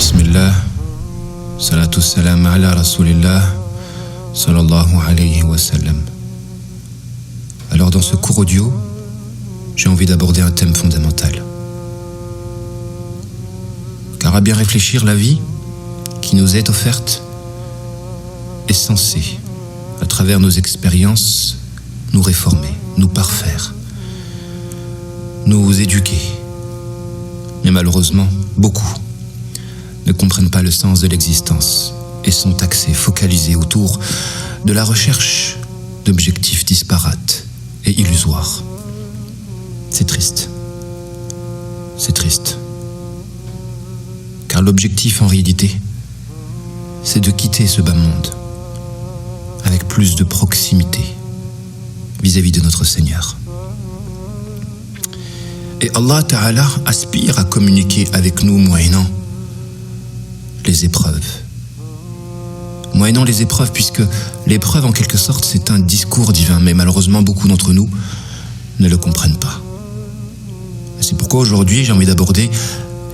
Bismillah, salatu salam ala rasulillah, sallallahu alayhi wa sallam. Alors dans ce court audio, j'ai envie d'aborder un thème fondamental. Car à bien réfléchir, la vie qui nous est offerte est censée, à travers nos expériences, nous réformer, nous parfaire, nous éduquer. Mais malheureusement, beaucoup ne comprennent pas le sens de l'existence et sont axés, focalisés autour de la recherche d'objectifs disparates et illusoires. C'est triste. C'est triste. Car l'objectif en réalité, c'est de quitter ce bas monde avec plus de proximité vis-à-vis de notre Seigneur. Et Allah Ta'ala aspire à communiquer avec nous moyennant les épreuves. Moyennant les épreuves, puisque l'épreuve en quelque sorte c'est un discours divin, mais malheureusement beaucoup d'entre nous ne le comprennent pas. C'est pourquoi aujourd'hui j'ai envie d'aborder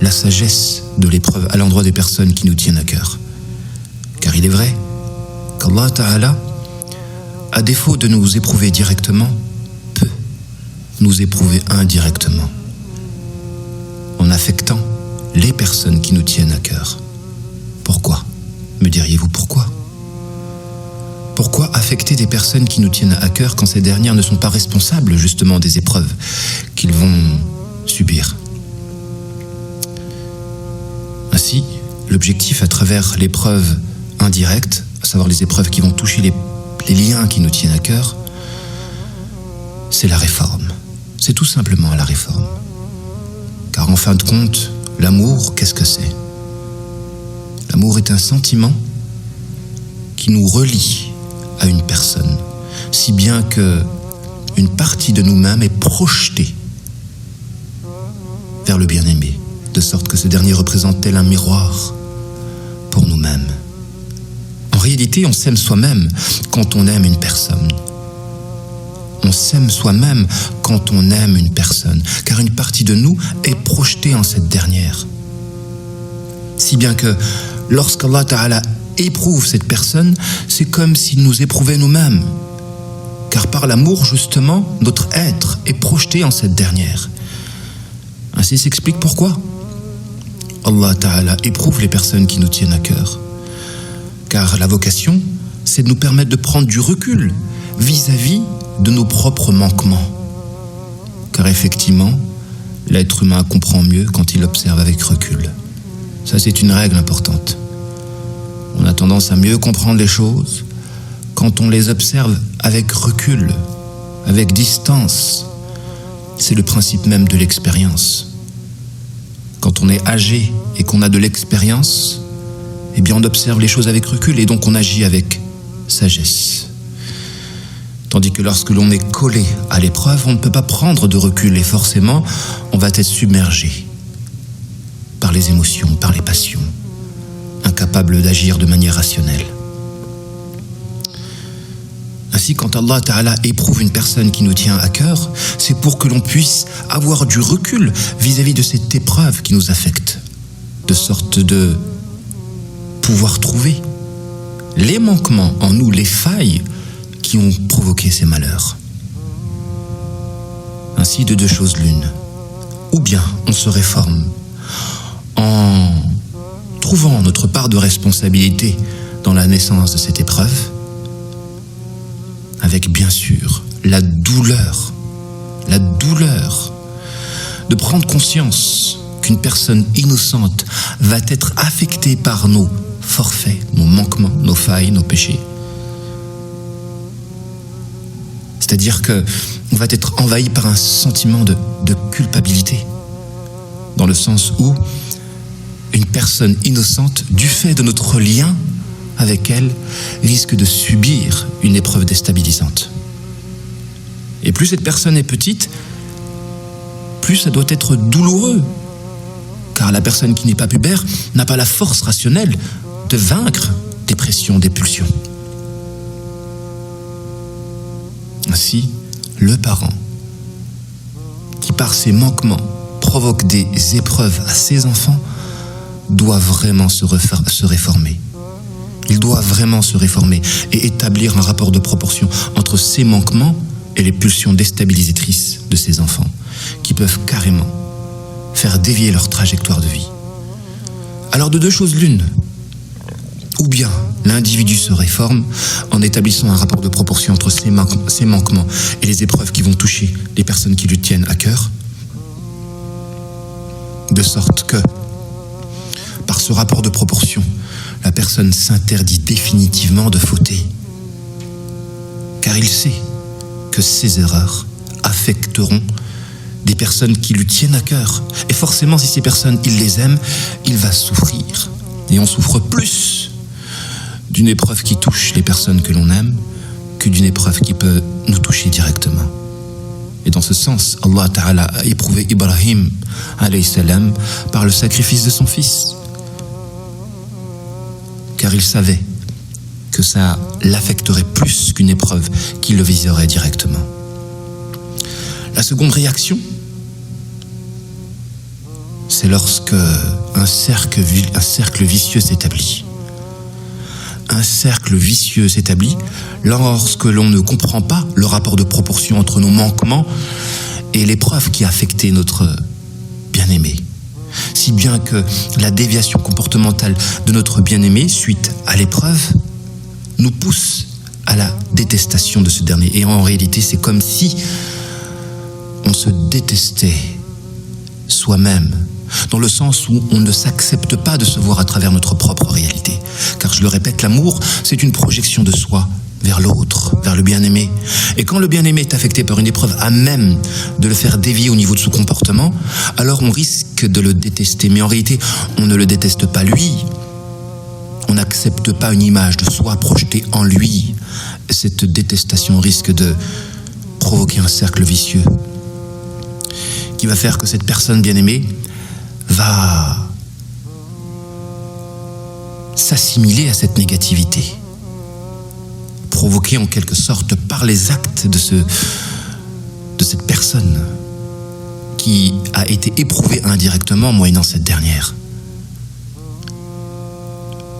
la sagesse de l'épreuve à l'endroit des personnes qui nous tiennent à cœur. Car il est vrai qu'Allah Ta'ala, à défaut de nous éprouver directement, peut nous éprouver indirectement, en affectant les personnes qui nous tiennent à cœur. Pourquoi ? Me diriez-vous pourquoi ? Pourquoi affecter des personnes qui nous tiennent à cœur quand ces dernières ne sont pas responsables justement des épreuves qu'ils vont subir ? Ainsi, l'objectif à travers l'épreuve indirecte, à savoir les épreuves qui vont toucher les liens qui nous tiennent à cœur, c'est la réforme. C'est tout simplement la réforme. Car en fin de compte, l'amour, qu'est-ce que c'est ? L'amour est un sentiment qui nous relie à une personne, si bien que une partie de nous-mêmes est projetée vers le bien-aimé, de sorte que ce dernier représente tel un miroir pour nous-mêmes. En réalité, on s'aime soi-même quand on aime une personne. On s'aime soi-même quand on aime une personne, car une partie de nous est projetée en cette dernière. Si bien que lorsqu'Allah Ta'ala éprouve cette personne, c'est comme s'il nous éprouvait nous-mêmes. Car par l'amour, justement, notre être est projeté en cette dernière. Ainsi s'explique pourquoi Allah Ta'ala éprouve les personnes qui nous tiennent à cœur. Car la vocation, c'est de nous permettre de prendre du recul vis-à-vis de nos propres manquements. Car effectivement, l'être humain comprend mieux quand il observe avec recul. Ça, c'est une règle importante. On a tendance à mieux comprendre les choses quand on les observe avec recul, avec distance. C'est le principe même de l'expérience. Quand on est âgé et qu'on a de l'expérience, eh bien on observe les choses avec recul et donc on agit avec sagesse. Tandis que lorsque l'on est collé à l'épreuve, on ne peut pas prendre de recul et forcément, on va être submergé par les émotions, par les passions, incapable d'agir de manière rationnelle. Ainsi, quand Allah Ta'ala éprouve une personne qui nous tient à cœur, c'est pour que l'on puisse avoir du recul vis-à-vis de cette épreuve qui nous affecte, de sorte de pouvoir trouver les manquements en nous, les failles qui ont provoqué ces malheurs. Ainsi, de deux choses l'une. Ou bien on se réforme en trouvant notre part de responsabilité dans la naissance de cette épreuve, avec bien sûr la douleur de prendre conscience qu'une personne innocente va être affectée par nos forfaits, nos manquements, nos failles, nos péchés. C'est-à-dire qu'on va être envahi par un sentiment de culpabilité, dans le sens où une personne innocente, du fait de notre lien avec elle, risque de subir une épreuve déstabilisante. Et plus cette personne est petite, plus ça doit être douloureux, car la personne qui n'est pas pubère n'a pas la force rationnelle de vaincre des pressions, des pulsions. Ainsi, le parent qui par ses manquements provoque des épreuves à ses enfants doit vraiment se réformer. Il doit vraiment se réformer et établir un rapport de proportion entre ses manquements et les pulsions déstabilisatrices de ses enfants, qui peuvent carrément faire dévier leur trajectoire de vie. Alors de deux choses l'une, ou bien l'individu se réforme en établissant un rapport de proportion entre ses manquements et les épreuves qui vont toucher les personnes qui lui tiennent à cœur, de sorte que, par ce rapport de proportion, la personne s'interdit définitivement de fauter, car il sait que ses erreurs affecteront des personnes qui lui tiennent à cœur. Et forcément, si ces personnes, il les aime, il va souffrir. Et on souffre plus d'une épreuve qui touche les personnes que l'on aime que d'une épreuve qui peut nous toucher directement. Et dans ce sens, Allah Ta'ala a éprouvé Ibrahim alayhi salam par le sacrifice de son fils. Car il savait que ça l'affecterait plus qu'une épreuve qui le viserait directement. La seconde réaction, c'est lorsque un cercle vicieux s'établit. Un cercle vicieux s'établit lorsque l'on ne comprend pas le rapport de proportion entre nos manquements et l'épreuve qui a affecté notre bien-aimé. Si bien que la déviation comportementale de notre bien-aimé suite à l'épreuve nous pousse à la détestation de ce dernier. Et en réalité, c'est comme si on se détestait soi-même, dans le sens où on ne s'accepte pas de se voir à travers notre propre réalité. Car je le répète, l'amour, c'est une projection de soi vers l'autre, vers le bien-aimé. Et quand le bien-aimé est affecté par une épreuve à même de le faire dévier au niveau de son comportement, alors on risque de le détester. Mais en réalité, on ne le déteste pas lui. On n'accepte pas une image de soi projetée en lui. Cette détestation risque de provoquer un cercle vicieux qui va faire que cette personne bien-aimée va s'assimiler à cette négativité, provoquée en quelque sorte par les actes de cette personne qui a été éprouvée indirectement moyennant cette dernière.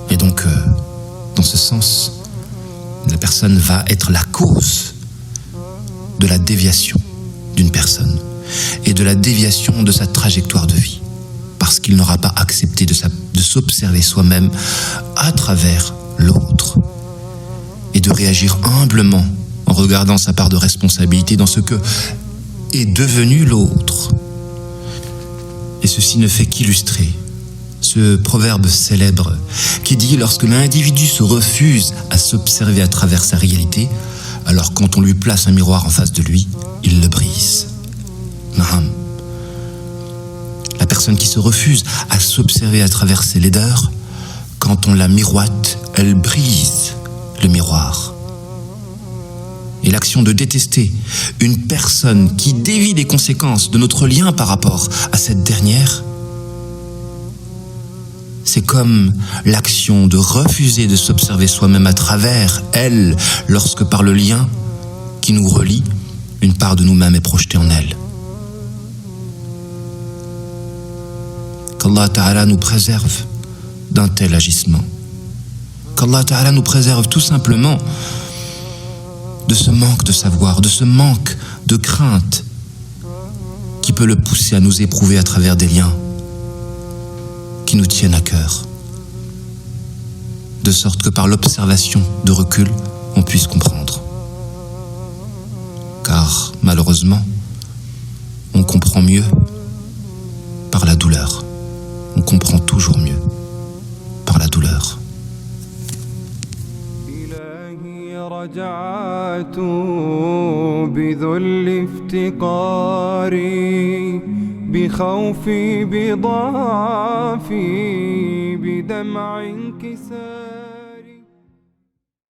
Et donc, dans ce sens, la personne va être la cause de la déviation d'une personne et de la déviation de sa trajectoire de vie, parce qu'il n'aura pas accepté de s'observer soi-même à travers l'autre et de réagir humblement en regardant sa part de responsabilité dans ce que est devenu l'autre. Et ceci ne fait qu'illustrer ce proverbe célèbre qui dit: lorsque l'individu se refuse à s'observer à travers sa réalité, alors quand on lui place un miroir en face de lui, il le brise. Naham. La personne qui se refuse à s'observer à travers ses laideurs, quand on la miroite, elle brise le miroir. Et l'action de détester une personne qui dévie les conséquences de notre lien par rapport à cette dernière, c'est comme l'action de refuser de s'observer soi-même à travers elle, lorsque par le lien qui nous relie, une part de nous-mêmes est projetée en elle. Qu'Allah Ta'ala nous préserve d'un tel agissement. Qu'Allah Ta'ala nous préserve tout simplement de ce manque de savoir, de ce manque de crainte qui peut le pousser à nous éprouver à travers des liens qui nous tiennent à cœur, de sorte que par l'observation de recul, on puisse comprendre. Car malheureusement, on comprend mieux par la douleur. On comprend toujours mieux par la douleur. رجعت بذل افتقاري بخوفي بضعفي بدمع انكسار